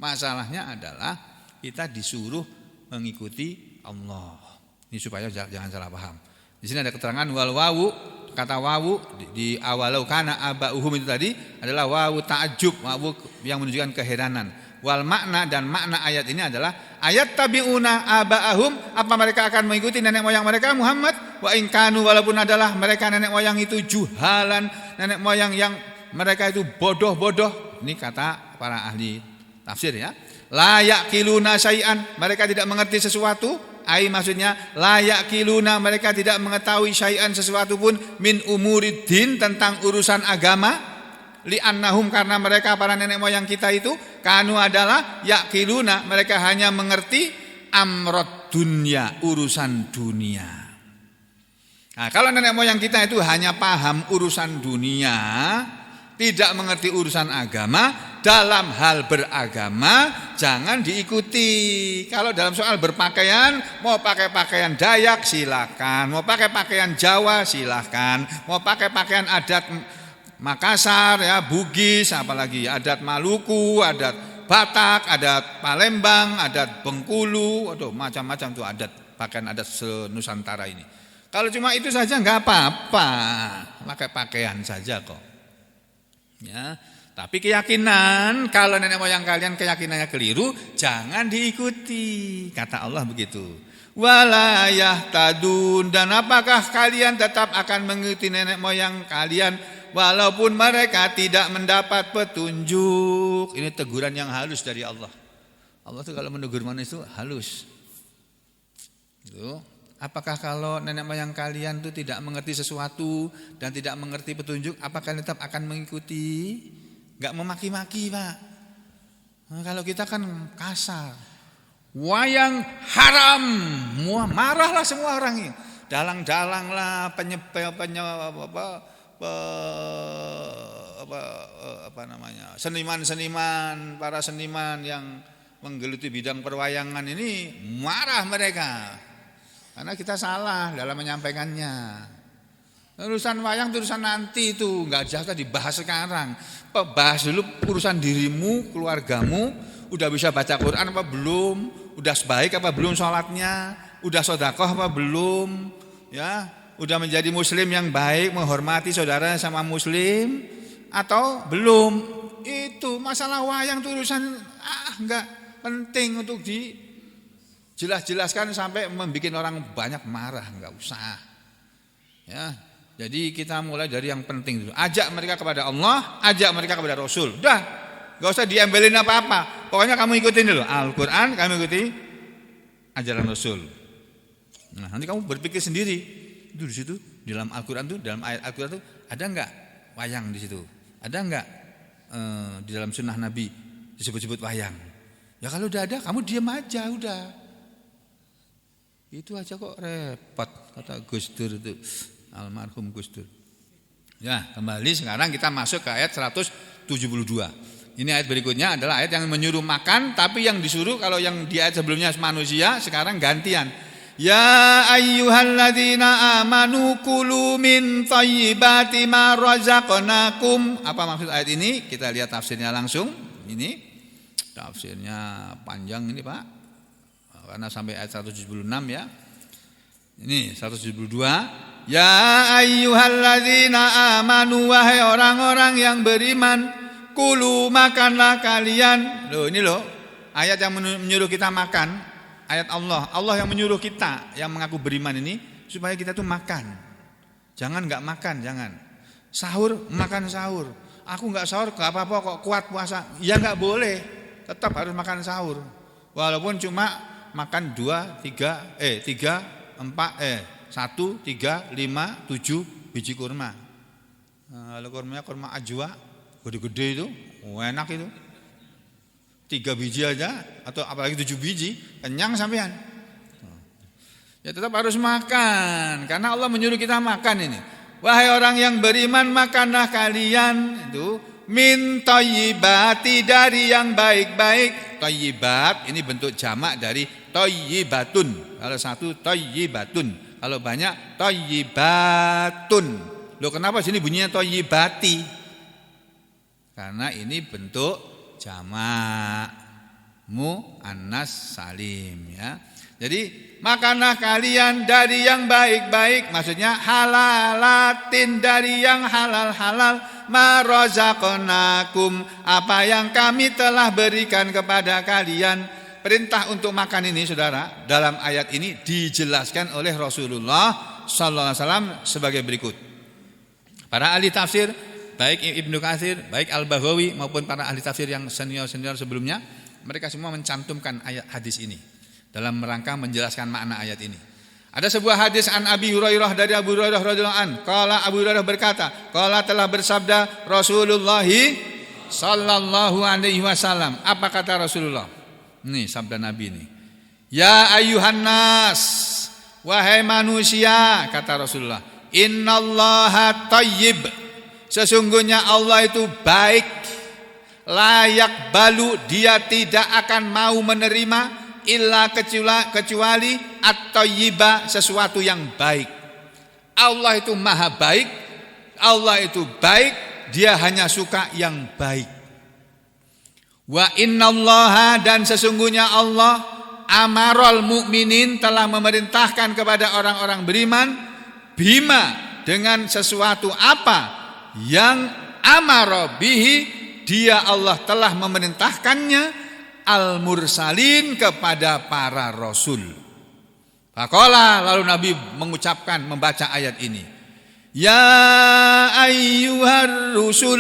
Masalahnya adalah kita disuruh mengikuti Allah. Ini supaya jangan salah paham. Di sini ada keterangan wal wawu, kata wawu di awalau kana abauhum itu tadi adalah wawu ta'ajjub, wawu yang menunjukkan keheranan. Wal makna, dan makna ayat ini adalah ayat tabi'una abaahum, apa mereka akan mengikuti nenek moyang mereka Muhammad? Wa in kanu, walaupun adalah mereka nenek moyang itu juhalan, nenek moyang yang mereka itu bodoh-bodoh. Ini kata para ahli tafsir ya. La yaqiluna syai'an, mereka tidak mengerti sesuatu. Ai maksudnya la yaqiluna, mereka tidak mengetahui syai'an sesuatu pun min umuriddin, tentang urusan agama. Li'annahum, karena mereka para nenek moyang kita itu kanu adalah yaqiluna, mereka hanya mengerti amrod dunia, urusan dunia. Nah, kalau nenek moyang kita itu hanya paham urusan dunia, tidak mengerti urusan agama, dalam hal beragama jangan diikuti. Kalau dalam soal berpakaian, mau pakai pakaian Dayak silakan, mau pakai pakaian Jawa silakan, mau pakai pakaian adat Makassar ya, Bugis, apalagi adat Maluku, adat Batak, adat Palembang, adat Bengkulu, aduh macam-macam tuh adat, pakaian adat senusantara ini. Kalau cuma itu saja nggak apa-apa, pakai pakaian saja kok. Ya, tapi keyakinan, kalau nenek moyang kalian keyakinannya keliru, jangan diikuti. Kata Allah begitu. Wala yahtadun, dan apakah kalian tetap akan mengikuti nenek moyang kalian walaupun mereka tidak mendapat petunjuk? Ini teguran yang halus dari Allah. Allah tuh kalau menegur manusia itu halus. Tuh. Apakah kalau nenek moyang kalian tuh tidak mengerti sesuatu dan tidak mengerti petunjuk, apakah kalian tetap akan mengikuti? Enggak memaki-maki, Pak. Nah, kalau kita kan kasar. Wayang haram, marahlah semua orang ini. Dalang-dalang lah, seniman-seniman, para seniman yang menggeluti bidang perwayangan ini, marah mereka karena kita salah dalam menyampaikannya. Urusan wayang itu urusan nanti, itu nggak jatah dibahas sekarang. Bahas dulu urusan dirimu, keluargamu, udah bisa baca Quran apa belum, udah sebaik apa belum sholatnya, udah sedekah apa belum, ya, udah menjadi muslim yang baik, menghormati saudara sama muslim atau belum. Itu masalah wayang itu urusan enggak penting untuk dijelas-jelaskan sampai membuat orang banyak marah, enggak usah. Ya, jadi kita mulai dari yang penting dulu. Ajak mereka kepada Allah, ajak mereka kepada Rasul. Udah, enggak usah diembelin apa-apa. Pokoknya kamu ikutin dulu Al-Qur'an, kamu ikuti ajaran Rasul. Nah, nanti kamu berpikir sendiri. Itu di situ di dalam Al-Qur'an tuh, dalam ayat Al-Qur'an tuh ada enggak wayang di situ? Ada enggak di dalam sunnah Nabi disebut-sebut wayang? Ya kalau udah ada, kamu diam aja udah. Itu aja kok repot, kata Gus Dur itu, almarhum Gus Dur. Ya, kembali sekarang kita masuk ke ayat 172. Ini ayat berikutnya adalah ayat yang menyuruh makan, tapi yang disuruh kalau yang di ayat sebelumnya manusia, sekarang gantian. Ya ayyuhalladzina amanu kulu min thayyibati ma razaqnakum. Apa maksud ayat ini? Kita lihat tafsirnya langsung. Ini tafsirnya panjang ini, Pak. Karena sampai ayat 176 ya. Ini 172. Ya ayyuhalladzina amanu, wahai orang-orang yang beriman, kulu makanlah kalian. Loh, ini loh ayat yang menyuruh kita makan. Ayat Allah yang menyuruh kita yang mengaku beriman ini supaya kita tuh makan. Jangan enggak makan, jangan. Sahur, makan sahur. Aku enggak sahur, enggak apa-apa kok, kuat puasa. Ya enggak boleh. Tetap harus makan sahur. Walaupun cuma makan 1, 3, 5, 7 biji kurma. Kalau kurmanya kurma ajwa, gede-gede itu, enak itu. 3 biji aja atau apalagi 7 biji, kenyang sampean. Ya tetap harus makan karena Allah menyuruh kita makan ini. Wahai orang yang beriman, makanlah kalian itu min thayyibati, dari yang baik-baik. Thayyibat ini bentuk jamak dari thayyibatun. Kalau satu thayyibatun. Kalau banyak thayyibatun. Loh kenapa sini bunyinya thayyibati? Karena ini bentuk jamak muannas salim ya. Jadi makanlah kalian dari yang baik-baik, maksudnya halalatin, dari yang halal-halal, ma razaqnakum, apa yang kami telah berikan kepada kalian. Perintah untuk makan ini saudara, dalam ayat ini dijelaskan oleh Rasulullah sallallahu alaihi wasallam sebagai berikut. Para ahli tafsir, baik Ibnu Katsir, baik Al-Baghawi maupun para ahli tafsir yang senior-senior sebelumnya, mereka semua mencantumkan ayat hadis ini dalam rangka menjelaskan makna ayat ini. Ada sebuah hadis an Abi Hurairah, dari Abu Hurairah radhiyallahu an. Qala Abu Hurairah berkata, qala telah bersabda Rasulullah sallallahu alaihi wasallam. Apa kata Rasulullah? Ini sabda Nabi ini. Ya ayyuhan nas, wahai manusia, kata Rasulullah, innallaha thayyib, sesungguhnya Allah itu baik, layak balu, dia tidak akan mau menerima illa kecuali at-thayyiba, sesuatu yang baik. Allah itu maha baik, Allah itu baik, dia hanya suka yang baik. Wa innallaha, dan sesungguhnya Allah amarul mu'minin, telah memerintahkan kepada orang-orang beriman, bima, dengan sesuatu apa yang amara bihi, dia Allah telah memerintahkannya, al-mursalin, kepada para rasul. Faqala, lalu Nabi mengucapkan, membaca ayat ini. Ya ayyuhar rusul,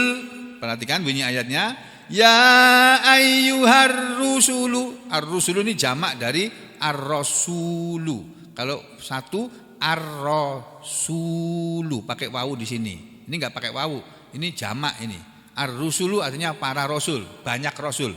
perhatikan bunyi ayatnya. Ya ayyuhar rusulu. Ar-rusulu ini jamak dari ar-rasulu. Kalau satu ar-rasulu pakai wawu di sini. Ini enggak pakai wawu. Ini jamak ini. Ar-rusulu artinya para rasul, banyak rasul.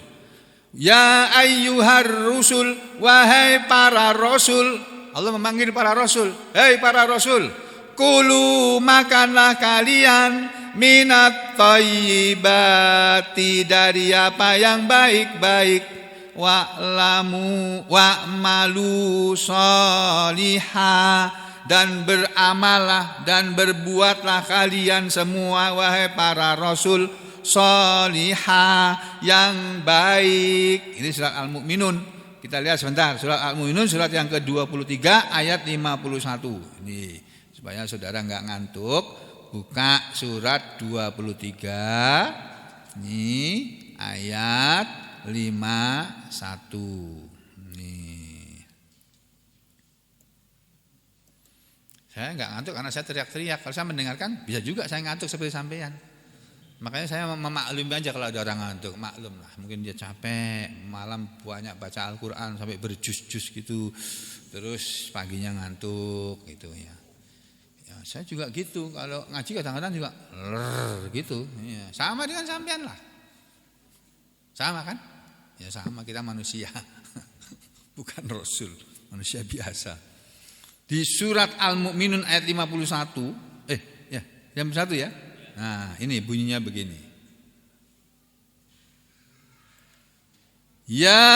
Ya ayyuhar rusul, wahai para rasul. Allah memanggil para rasul. Hei para rasul, kulu, makanlah kalian, minat thayyibati, dari apa yang baik-baik, wa'lamu wa'malu sholihah, dan beramalah dan berbuatlah kalian semua, wahai para rasul, sholihah, yang baik. Ini surat Al-Mu'minun. Kita lihat sebentar, surat Al-Mu'minun, surat yang ke-23 ayat 51. Ini supaya saudara enggak ngantuk, buka surat 23. Ini ayat 51. Nih. Saya enggak ngantuk karena saya teriak-teriak. Kalau saya mendengarkan bisa juga saya ngantuk seperti sampean. Makanya saya memaklumi aja kalau ada orang ngantuk, maklum lah. Mungkin dia capek, malam banyak baca Al-Quran sampai berjus-jus gitu, terus paginya ngantuk gitu ya. Ya saya juga gitu, kalau ngaji kadang-kadang juga gitu. Ya, sama dengan sampean lah. Sama kan? Ya sama, kita manusia, bukan Rasul, manusia biasa. Di surat Al-Mu'minun ayat 51, jam 1 ya. Nah ini bunyinya begini. Ya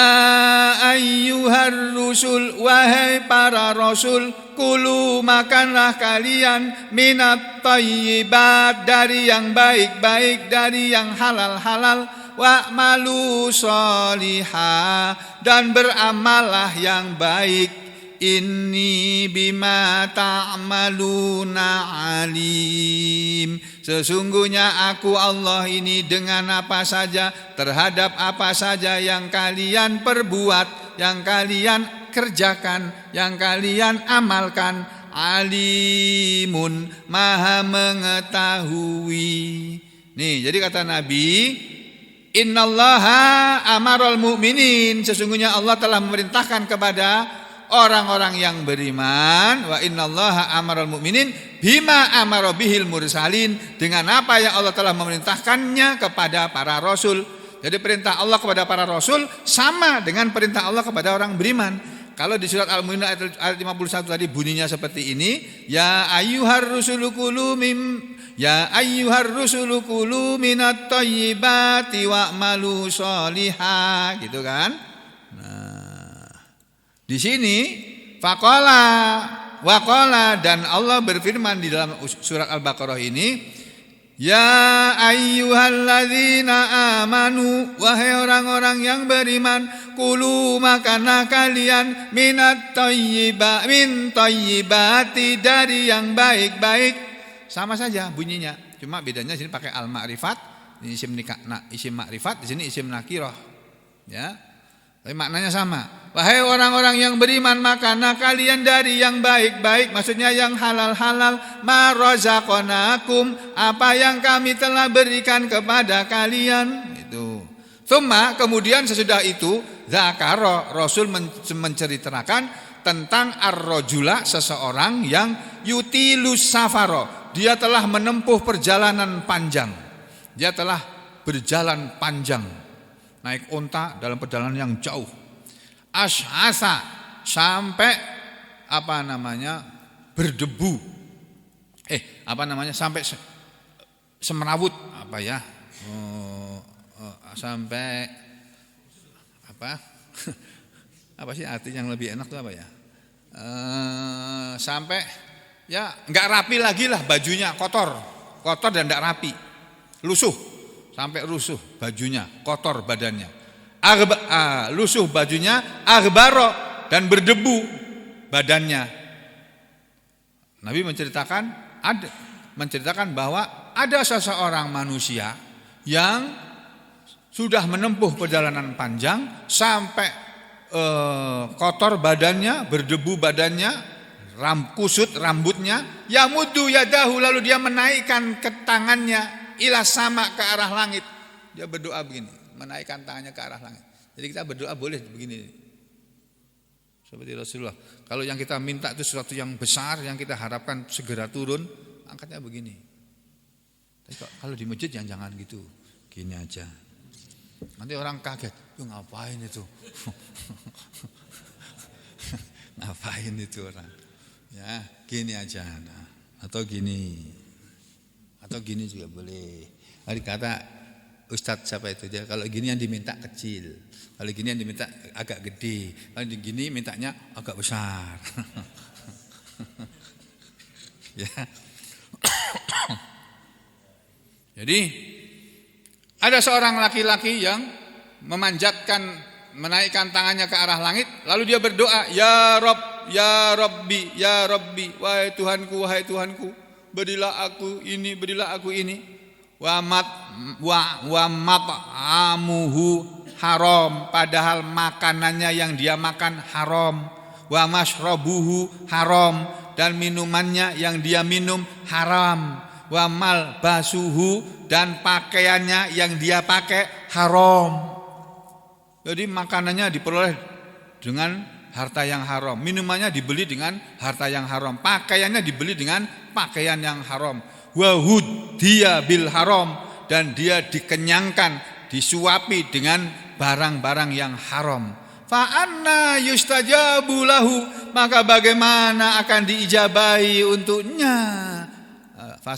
ayyuhar rusul, wahai para rasul, kulu, makanlah kalian, minat thayyibat, dari yang baik-baik, dari yang halal-halal, wa'malu sholihah, dan beramallah yang baik. Inni bima ta'maluna alim, sesungguhnya aku Allah ini dengan apa saja, terhadap apa saja yang kalian perbuat, yang kalian kerjakan, yang kalian amalkan, alimun, maha mengetahui. Nih jadi kata Nabi, innallaha amarul mu'minin, sesungguhnya Allah telah memerintahkan kepada orang-orang yang beriman, wa innallaha amaral mu'minin bima amara bihil mursalin, dengan apa yang Allah telah memerintahkannya kepada para rasul. Jadi perintah Allah kepada para rasul sama dengan perintah Allah kepada orang beriman. Kalau di surat Al-Mu'minun ayat 51 tadi bunyinya seperti ini, ya ayyuhar rusulu kulu minat thayyibati wa'malu sholihah, gitu kan? Di sini faqala, Waqala, dan Allah berfirman di dalam surat Al-Baqarah ini, ya ayyuhalladzina amanu, wahai orang-orang yang beriman, kulu makanlah kalian min thayyibati, dari yang baik-baik. Sama saja bunyinya, cuma bedanya sini pakai al-ma'rifat, ini isim isim ma'rifat, di sini isim nakirah. Ya. Tapi maknanya sama. Wahai orang-orang yang beriman, makanlah kalian dari yang baik-baik, maksudnya yang halal-halal, ma razaqnakum, apa yang kami telah berikan kepada kalian. Itu. Tsumma, kemudian sesudah itu, zakara, Rasul menceritakan tentang ar-rajula, seseorang yang yutilus safaro, dia telah menempuh perjalanan panjang. Dia telah berjalan panjang, naik unta dalam perjalanan yang jauh. Ash'asa, sampai berdebu. Sampai semerawut sampai apa sih arti yang lebih enak tuh sampai ya enggak rapi lagi lah bajunya, kotor dan enggak rapi. Lusuh, sampai rusuh bajunya, kotor badannya. Lusuh bajunya, aghbaro, dan berdebu badannya. Nabi menceritakan bahwa ada seseorang manusia yang sudah menempuh perjalanan panjang sampai kotor badannya, berdebu badannya, kusut rambutnya, yamuddu yadahu, lalu dia menaikkan ke tangannya ila sama, ke arah langit. Dia berdoa begini, menaikkan tangannya ke arah langit. Jadi kita berdoa boleh begini, seperti Rasulullah. Kalau yang kita minta itu sesuatu yang besar, yang kita harapkan segera turun, angkatnya begini. Tapi kalau di masjid jangan gitu, gini aja. Nanti orang kaget, ngapain itu? Ngapain itu orang? Ya, gini aja. Nah, atau gini juga boleh. Tadi kata Ustadz siapa itu dia, kalau gini yang diminta kecil, kalau gini yang diminta agak gede, kalau gini mintanya agak besar. Ya. Jadi ada seorang laki-laki yang menaikkan tangannya ke arah langit, lalu dia berdoa, ya Rabb, ya Rabbi, ya Rabbi, wahai Tuhanku, berilah aku ini, berilah aku ini. Wa mat'amuhu haram, padahal makanannya yang dia makan haram. Wa mashrabuhu haram, dan minumannya yang dia minum haram. Wa malbasuhu, dan pakaiannya yang dia pakai haram. Jadi makanannya diperoleh dengan harta yang haram, minumannya dibeli dengan harta yang haram, pakaiannya dibeli dengan pakaian yang haram. Wa hudhiya bil haram, dan dia dikenyangkan, disuapi dengan barang-barang yang haram. Fa anna yustajabu lahu, maka bagaimana akan diijabahi untuknya? Fa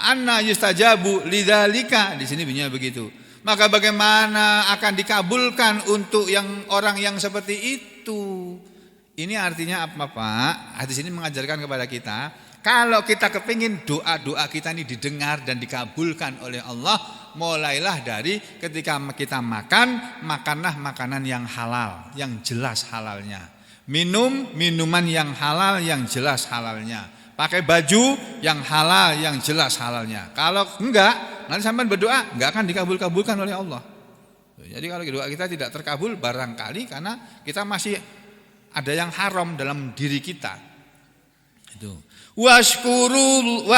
anna yustajabu lidzalika, di sini bunyinya begitu. Maka bagaimana akan dikabulkan untuk orang yang seperti itu? Ini artinya apa, Pak? Hadis ini mengajarkan kepada kita, kalau kita kepingin doa-doa kita ini didengar dan dikabulkan oleh Allah, mulailah dari ketika kita makanlah makanan yang halal, yang jelas halalnya. Minuman yang halal, yang jelas halalnya. Pakai baju yang halal, yang jelas halalnya. Kalau enggak, nanti sampai berdoa enggak akan dikabulkan oleh Allah. Jadi kalau doa kita tidak terkabul, barangkali karena kita masih ada yang haram dalam diri kita. Itu. Washkuru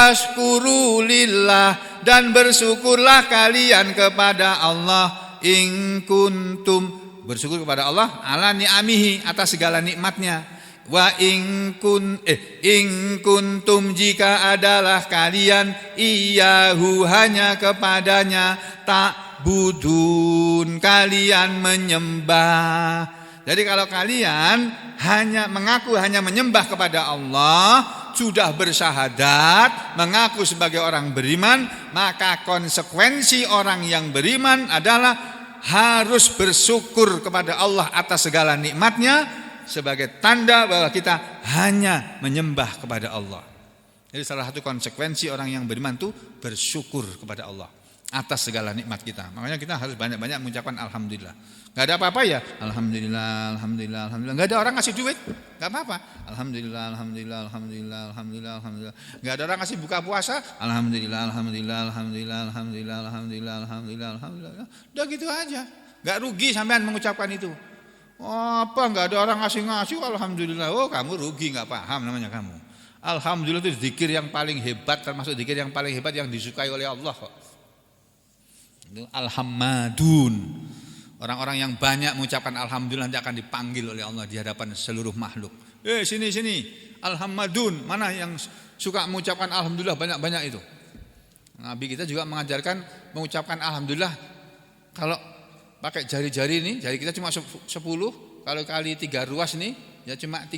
lillah, dan bersyukurlah kalian kepada Allah, in kuntum, bersyukur kepada Allah ala ni'amihi, atas segala nikmatnya. Wa in kuntum, jika adalah kalian iyahu, hanya kepadanya, ta'budun, kalian menyembah. Jadi kalau kalian mengaku hanya menyembah kepada Allah, sudah bersyahadat, mengaku sebagai orang beriman, maka konsekuensi orang yang beriman adalah harus bersyukur kepada Allah atas segala nikmatnya. sebagai tanda bahwa kita hanya menyembah kepada Allah. Jadi salah satu konsekuensi orang yang beriman itu bersyukur kepada Allah atas segala nikmat kita. Makanya kita harus banyak-banyak mengucapkan alhamdulillah. Gak ada apa-apa ya, alhamdulillah, alhamdulillah, alhamdulillah. Gak ada orang ngasih duit, gak apa-apa. Alhamdulillah, alhamdulillah, alhamdulillah, alhamdulillah, alhamdulillah. Gak ada orang ngasih buka puasa, alhamdulillah, alhamdulillah, alhamdulillah, alhamdulillah, alhamdulillah, alhamdulillah, alhamdulillah. Udah gitu aja. Gak rugi sampean mengucapkan itu. Apa gak ada orang ngasih alhamdulillah. Oh, kamu rugi, gak paham namanya kamu. Alhamdulillah itu zikir yang paling hebat, termasuk zikir yang paling hebat yang disukai oleh Allah kok. Itu alhamdun. Orang-orang yang banyak mengucapkan alhamdulillah nanti akan dipanggil oleh Allah di hadapan seluruh makhluk. Sini, alhamdun. Mana yang suka mengucapkan alhamdulillah banyak-banyak itu? Nabi kita juga mengajarkan mengucapkan alhamdulillah. Kalau pakai jari-jari ini, jari kita cuma 10, kalau kali 3 ruas nih ya cuma 30.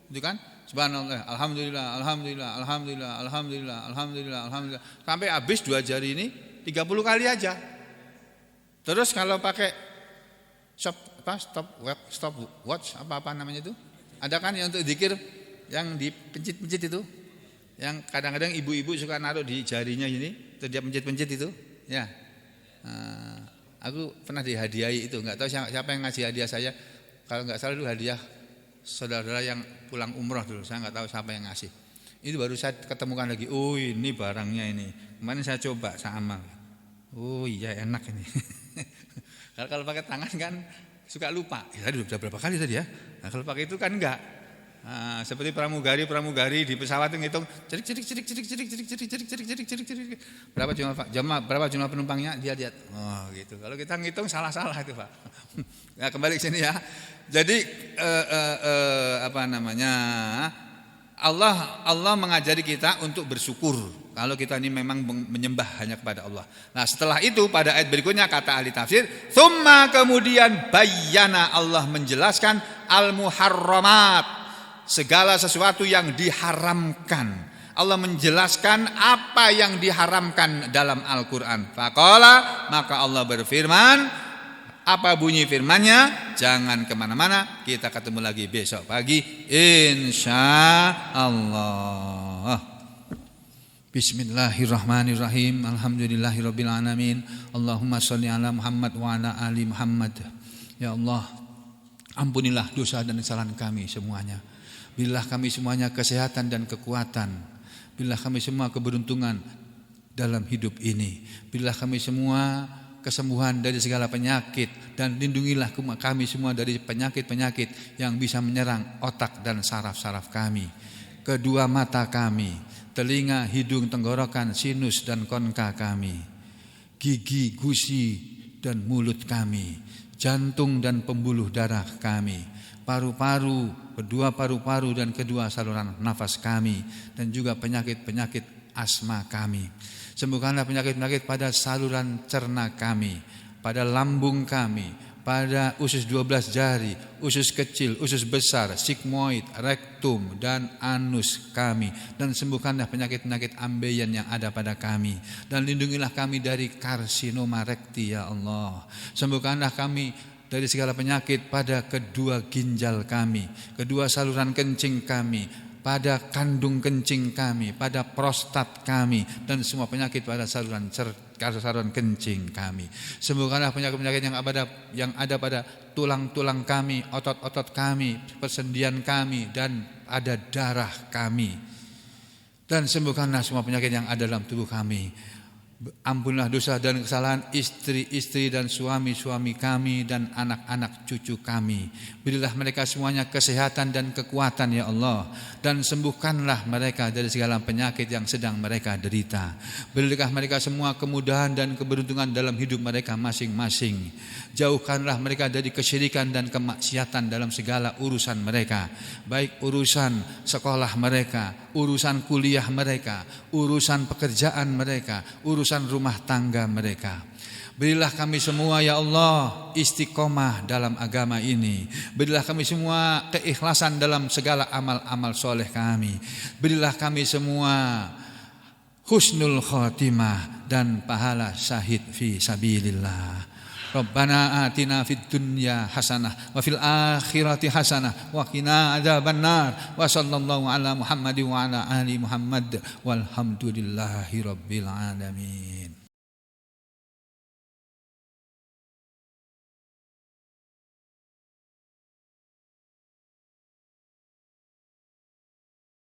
Itu kan? Subhanallah, alhamdulillah, alhamdulillah, alhamdulillah, alhamdulillah, alhamdulillah, alhamdulillah. Sampai habis 2 jari ini 30 kali aja. Terus kalau pakai stop watch apa namanya itu? Ada kan yang untuk zikir yang dipencit-pencit itu? Yang kadang-kadang ibu-ibu suka naruh di jarinya ini, terus dia pencit-pencit itu. Ya. Aku pernah dihadiahi itu, enggak tahu siapa yang ngasih hadiah saya. Kalau enggak salah itu hadiah saudara-saudara yang pulang umroh dulu. Saya enggak tahu siapa yang ngasih. Itu baru saya ketemukan lagi. Oh, ini barangnya ini. Kemarin saya coba, saya amal. Oh iya enak ini. Kalau pakai tangan kan suka lupa. Ya tadi udah berapa kali tadi ya. Nah, kalau pakai itu kan enggak. Seperti pramugari di pesawat itu ngitung cerik. Berapa jumlah penumpangnya dia lihat. Oh gitu. Kalau kita ngitung salah-salah itu, Pak. Nah, kembali ke sini ya. Jadi Allah mengajari kita untuk bersyukur kalau kita ini memang menyembah hanya kepada Allah. Nah, setelah itu pada ayat berikutnya kata ahli tafsir, "Tsumma" kemudian bayyana, Allah menjelaskan al-muharramat, segala sesuatu yang diharamkan. Allah menjelaskan apa yang diharamkan dalam Al-Qur'an. Faqala, maka Allah berfirman, apa bunyi firman-Nya? Jangan kemana-mana, kita ketemu lagi besok pagi insyaallah. Bismillahirrahmanirrahim. Alhamdulillahirabbil alamin. Allahumma shalli ala Muhammad wa ala ali Muhammad. Ya Allah, ampunilah dosa dan kesalahan kami semuanya. Berilah kami semuanya kesehatan dan kekuatan. Berilah kami semua keberuntungan dalam hidup ini. Berilah kami semua kesembuhan dari segala penyakit, dan lindungilah kami semua dari penyakit-penyakit yang bisa menyerang otak dan saraf-saraf kami, kedua mata kami, telinga, hidung, tenggorokan, sinus dan konka kami, gigi, gusi dan mulut kami, jantung dan pembuluh darah kami, paru-paru, kedua paru-paru dan kedua saluran nafas kami, dan juga penyakit-penyakit asma kami. Sembuhkanlah penyakit-penyakit pada saluran cerna kami, pada lambung kami, pada usus 12 jari, usus kecil, usus besar, sigmoid, rektum, dan anus kami. Dan sembuhkanlah penyakit-penyakit ambeien yang ada pada kami. Dan lindungilah kami dari karsinoma rekti, ya Allah. Sembuhkanlah kami dari segala penyakit pada kedua ginjal kami, kedua saluran kencing kami, pada kandung kencing kami, pada prostat kami, dan semua penyakit pada saluran kencing kami. Sembuhkanlah penyakit-penyakit yang ada pada tulang-tulang kami, otot-otot kami, persendian kami, dan ada darah kami. Dan sembuhkanlah semua penyakit yang ada dalam tubuh kami. Ampunilah dosa dan kesalahan istri-istri dan suami-suami kami dan anak-anak cucu kami. Berilah mereka semuanya kesehatan dan kekuatan, ya Allah. Dan sembuhkanlah mereka dari segala penyakit yang sedang mereka derita. Berilah mereka semua kemudahan dan keberuntungan dalam hidup mereka masing-masing. Jauhkanlah mereka dari kesyirikan dan kemaksiatan dalam segala urusan mereka, baik urusan sekolah mereka, urusan kuliah mereka, urusan pekerjaan mereka, urusan rumah tangga mereka. Berilah kami semua, ya Allah, istiqomah dalam agama ini. Berilah kami semua keikhlasan dalam segala amal-amal soleh kami. Berilah kami semua husnul khotimah dan pahala syahid fi sabilillah. Rabbana atina fid dunya hasanah wa fil akhirati hasanah wa qina adzabannar wa sallallahu ala Muhammadin wa ala ali Muhammad walhamdulillahi rabbil alamin.